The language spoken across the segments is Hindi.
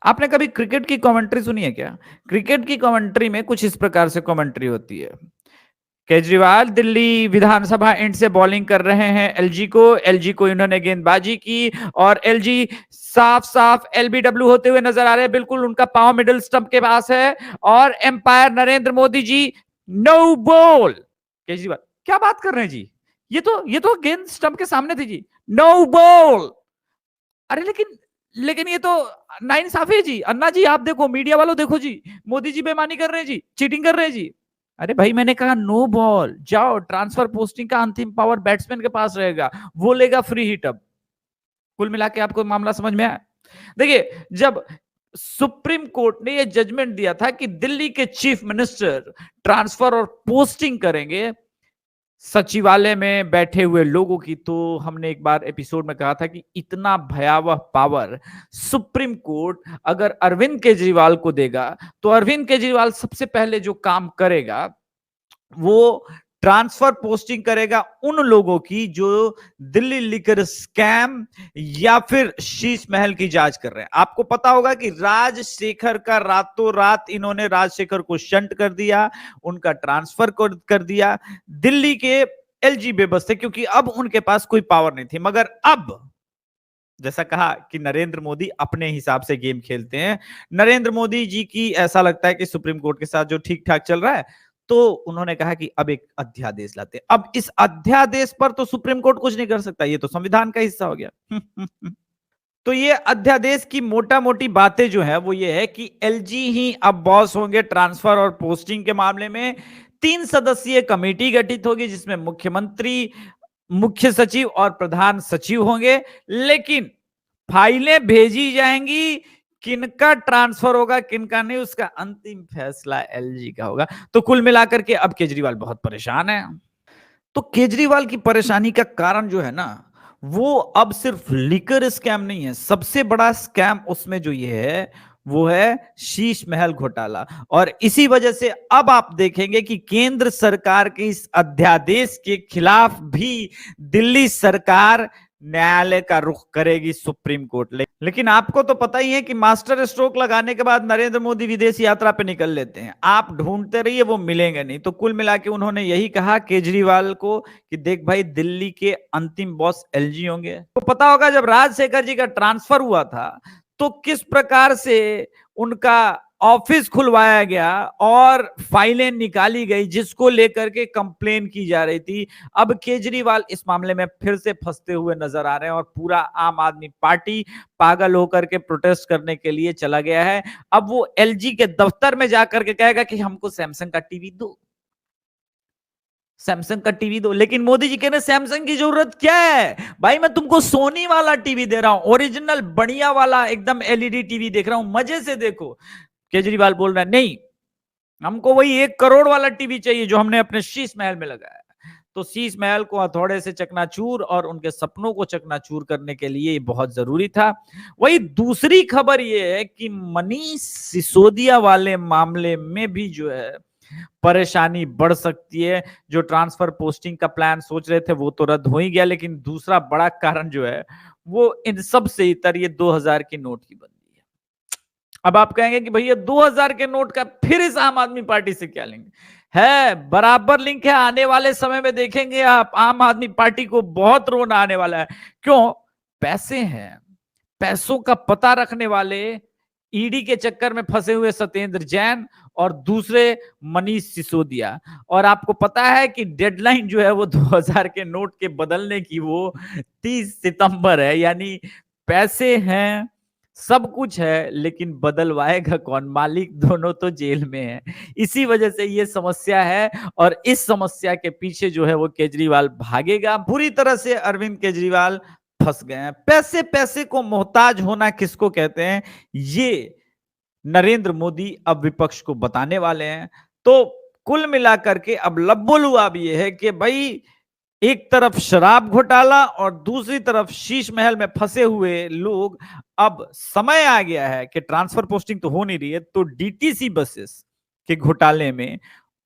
आपने कभी क्रिकेट की कमेंट्री सुनी है क्या? क्रिकेट की कमेंट्री में कुछ इस प्रकार से कमेंट्री होती है। केजरीवाल दिल्ली विधानसभा एंड से बॉलिंग कर रहे हैं एलजी को इन्होंने गेंदबाजी की और एलजी साफ-साफ एलबीडब्ल्यू होते हुए नजर आ रहे हैं। बिल्कुल उनका पांव मिडल स्टंप के पास है और empire Narendra Modi ji no ball. Kejriwal क्या बात कर रहे हैं जी? ये तो गेंद स्टंप के सामने थी जी। No ball. अरे लेकिन ये तो नाइंसाफी है जी। अन्ना जी आप देखो, मीडिया वालों देखो जी, मोदी जी बेईमानी कर रहे हैं जी, चीटिंग कर रहे हैं जी। अरे भाई मैंने कहा नो बॉल, जाओ ट्रांसफर पोस्टिंग का अंतिम पावर बैट्समैन के पास रहेगा, वो लेगा फ्री हिट। अब कुल मिला के आपको मामला समझ में आया? देखिए जब सुप्रीम कोर्ट ने यह जजमेंट दिया था कि दिल्ली के चीफ मिनिस्टर ट्रांसफर और पोस्टिंग करेंगे सचिवालय में बैठे हुए लोगों की, तो हमने एक बार एपिसोड में कहा था कि इतना भयावह पावर सुप्रीम कोर्ट अगर अरविंद केजरीवाल को देगा तो अरविंद केजरीवाल सबसे पहले जो काम करेगा वो ट्रांसफर पोस्टिंग करेगा उन लोगों की जो दिल्ली लिकर स्कैम या फिर शीश महल की जांच कर रहे हैं। आपको पता होगा कि राजशेखर का रातों रात इन्होंने राजशेखर को शंट कर दिया, उनका ट्रांसफर कर दिया। दिल्ली के एलजी बेबस थे क्योंकि अब उनके पास कोई पावर नहीं थी। मगर अब जैसा कहा कि नरेंद्र मोदी अपने हिसाब से गेम खेलते हैं, नरेंद्र मोदी जी की ऐसा लगता है कि सुप्रीम कोर्ट के साथ जो ठीक ठाक चल रहा है, तो उन्होंने कहा कि अब एक अध्यादेश लाते हैं। अब इस अध्यादेश पर तो सुप्रीम कोर्ट कुछ नहीं कर सकता, ये तो संविधान का हिस्सा हो गया। तो ये अध्यादेश की मोटा मोटी बातें जो है वो ये है कि एलजी ही अब बॉस होंगे ट्रांसफर और पोस्टिंग के मामले में। 3 सदस्यीय कमेटी गठित होगी जिसमें मुख्यमंत्री, मुख्य सचिव और प्रधान सचिव होंगे। लेकिन फाइलें भेजी जाएंगी, किनका ट्रांसफर होगा किनका नहीं उसका अंतिम फैसला एलजी का होगा। तो कुल मिलाकर के अब केजरीवाल बहुत परेशान है। तो केजरीवाल की परेशानी का कारण जो है ना, वो अब सिर्फ लिकर स्कैम नहीं है, सबसे बड़ा स्कैम उसमें जो ये है वो है शीश महल घोटाला। और इसी वजह से अब आप देखेंगे कि केंद्र सरकार के इस अध्यादेश के खिलाफ भी दिल्ली सरकार न्यायालय का रुख करेगी, सुप्रीम कोर्ट। लेकिन आपको तो पता ही है कि मास्टर स्ट्रोक लगाने के बाद नरेंद्र मोदी विदेश यात्रा पे निकल लेते हैं, आप ढूंढते रहिए वो मिलेंगे नहीं। तो कुल मिला के उन्होंने यही कहा केजरीवाल को कि देख भाई दिल्ली के अंतिम बॉस एलजी होंगे। तो पता होगा जब राजशेखर जी का ट्रांसफर हुआ था तो किस प्रकार से उनका ऑफिस खुलवाया गया और फाइलें निकाली गई जिसको लेकर के कंप्लेन की जा रही थी। अब केजरीवाल इस मामले में फिर से फंसते हुए नजर आ रहे हैं और पूरा आम आदमी पार्टी पागल होकर के प्रोटेस्ट करने के लिए चला गया है। अब वो एलजी के दफ्तर में जाकर के कहेगा कि हमको सैमसंग का टीवी दो, सैमसंग का टीवी दो। लेकिन मोदी जी कह रहे सैमसंग की जरूरत क्या है भाई, मैं तुमको सोनी वाला टीवी दे रहा हूं, ओरिजिनल बढ़िया वाला एकदम एलईडी टीवी देख रहा हूं, मजे से देखो। केजरीवाल बोल रहा है नहीं, हमको वही 1 करोड़ वाला टीवी चाहिए जो हमने अपने शीश महल में लगाया। तो शीश महल को हथौड़े से चकनाचूर और उनके सपनों को चकनाचूर करने के लिए बहुत जरूरी था। वही दूसरी खबर यह है कि मनीष सिसोदिया वाले मामले में भी जो है परेशानी बढ़ सकती है। जो ट्रांसफर पोस्टिंग का प्लान सोच रहे थे वो तो रद्द हो ही गया, लेकिन दूसरा बड़ा कारण जो है वो इन सब से इतर ये 2000 के नोट की बंदी है। अब आप कहेंगे कि भैया 2000 के नोट का फिर इस आम आदमी पार्टी से क्या लिंक है? बराबर लिंक है। आने वाले समय में देखेंगे आप आम आदमी पार्टी को बहुत रोना आने वाला है। क्यों? पैसे हैं, पैसों का पता रखने वाले ईडी के चक्कर में फंसे हुए सत्येंद्र जैन और दूसरे मनीष सिसोदिया। और आपको पता है कि डेडलाइन जो है वो 2000 के नोट के बदलने की वो 30 सितंबर है। यानी पैसे हैं, सब कुछ है, लेकिन बदलवाएगा कौन? मालिक दोनों तो जेल में है। इसी वजह से ये समस्या है और इस समस्या के पीछे जो है वो केजरीवाल भागेगा। बुरी तरह से अरविंद केजरीवाल फंस गए हैं। पैसे पैसे को मोहताज होना किसको कहते हैं, ये नरेंद्र मोदी अब विपक्ष को बताने वाले हैं। तो कुल मिलाकर के अब लब्बो-लुआब ये है कि भाई एक तरफ शराब घोटाला और दूसरी तरफ शीश महल में फंसे हुए लोग। अब समय आ गया है कि ट्रांसफर पोस्टिंग तो हो नहीं रही है, तो डीटीसी बसेस के घोटाले में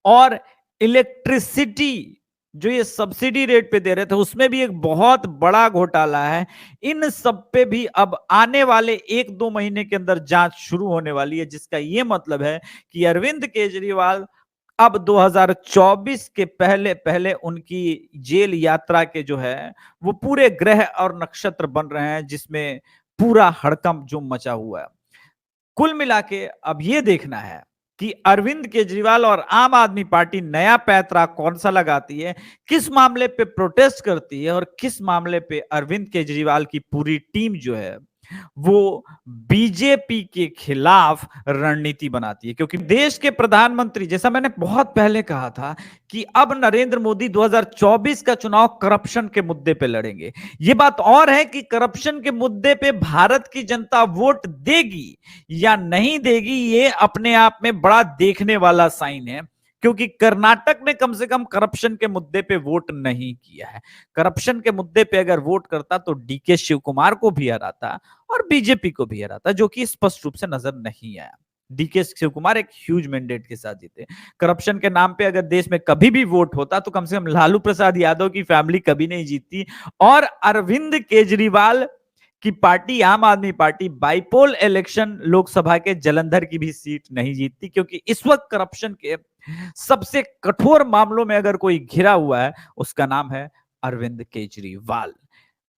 और इलेक्ट्रिसिटी जो ये सब्सिडी रेट पे दे रहे थे उसमें भी एक बहुत बड़ा घोटाला है। इन सब पे भी अब आने वाले 1-2 महीने के अंदर जांच शुरू होने वाली है, जिसका ये मतलब है कि अरविंद केजरीवाल अब 2024 के पहले पहले उनकी जेल यात्रा के जो है वो पूरे ग्रह और नक्षत्र बन रहे हैं, जिसमें पूरा हड़कंप जो मचा हुआ है। कुल मिला के अब ये देखना है कि अरविंद केजरीवाल और आम आदमी पार्टी नया पैंतरा कौन सा लगाती है, किस मामले पे प्रोटेस्ट करती है और किस मामले पे अरविंद केजरीवाल की पूरी टीम जो है वो बीजेपी के खिलाफ रणनीति बनाती है। क्योंकि देश के प्रधानमंत्री, जैसा मैंने बहुत पहले कहा था कि अब नरेंद्र मोदी 2024 का चुनाव करप्शन के मुद्दे पे लड़ेंगे। ये बात और है कि करप्शन के मुद्दे पे भारत की जनता वोट देगी या नहीं देगी, ये अपने आप में बड़ा देखने वाला साइन है। क्योंकि कर्नाटक ने कम से कम करप्शन के मुद्दे पे वोट नहीं किया है। करप्शन के मुद्दे पे अगर वोट करता तो डीके शिव कुमार को भी हराता और बीजेपी को भी हराता, जो कि स्पष्ट रूप से नजर नहीं आया। डीके शिव कुमार एक ह्यूज मैंडेट के साथ जीते। करप्शन के नाम पे अगर देश में कभी भी वोट होता तो कम से कम लालू प्रसाद यादव की फैमिली कभी नहीं जीतती, और अरविंद केजरीवाल की पार्टी आम आदमी पार्टी बाइपोल इलेक्शन लोकसभा के जलंधर की भी सीट नहीं जीतती। क्योंकि इस वक्त करप्शन के सबसे कठोर मामलों में अगर कोई घिरा हुआ है उसका नाम है अरविंद केजरीवाल।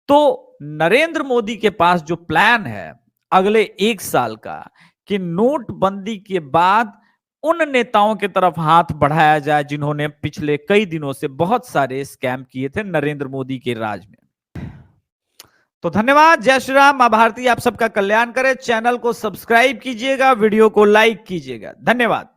तो नरेंद्र मोदी के पास जो प्लान है अगले 1 साल का, कि नोटबंदी के बाद उन नेताओं की तरफ हाथ बढ़ाया जाए जिन्होंने पिछले कई दिनों से बहुत सारे स्कैम किए थे नरेंद्र मोदी के राज में। तो धन्यवाद। जय श्री राम। मां भारती आप सबका कल्याण करे। चैनल को सब्सक्राइब कीजिएगा, वीडियो को लाइक कीजिएगा। धन्यवाद।